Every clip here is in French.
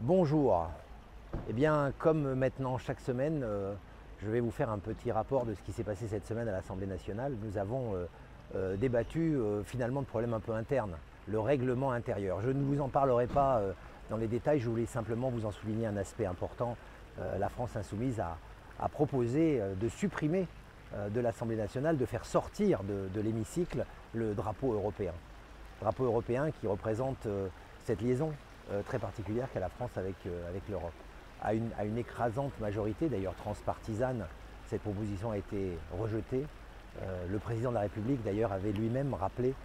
Bonjour. Eh bien, comme maintenant chaque semaine, je vais vous faire un petit rapport de ce qui s'est passé cette semaine à l'Assemblée nationale. Nous avons débattu finalement de problèmes un peu internes, le règlement intérieur. Je ne vous en parlerai pas dans les détails, je voulais simplement vous en souligner un aspect important. La France insoumise a proposé de supprimer de l'Assemblée nationale, de faire sortir de l'hémicycle le drapeau européen. Drapeau européen qui représente cette liaison très particulière qu'a la France avec l'Europe. À une écrasante majorité, d'ailleurs transpartisane, cette proposition a été rejetée. Le président de la République, d'ailleurs, avait lui-même rappelé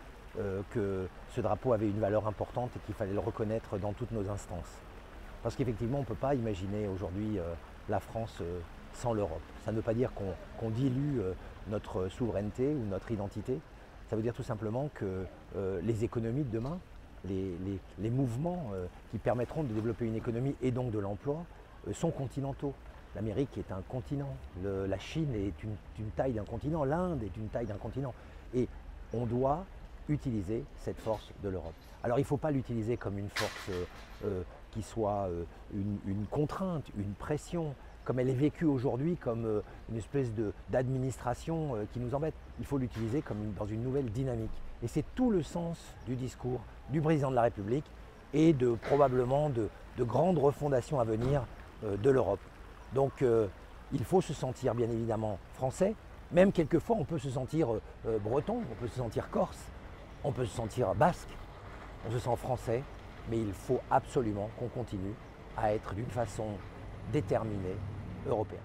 que ce drapeau avait une valeur importante et qu'il fallait le reconnaître dans toutes nos instances. Parce qu'effectivement, on ne peut pas imaginer aujourd'hui la France sans l'Europe. Ça ne veut pas dire qu'on dilue notre souveraineté ou notre identité. Ça veut dire tout simplement que les économies de demain, les mouvements qui permettront de développer une économie et donc de l'emploi sont continentaux. L'Amérique est un continent, la Chine est une taille d'un continent, l'Inde est une taille d'un continent. Et on doit utiliser cette force de l'Europe. Alors il ne faut pas l'utiliser comme une force qui soit une contrainte, une pression, comme elle est vécue aujourd'hui, comme une espèce d'administration qui nous embête. Il faut l'utiliser comme dans une nouvelle dynamique. Et c'est tout le sens du discours du président de la République et probablement de grandes refondations à venir de l'Europe. Donc il faut se sentir bien évidemment français, même quelquefois on peut se sentir breton, on peut se sentir corse, on peut se sentir basque, on se sent français, mais il faut absolument qu'on continue à être d'une façon déterminée européen.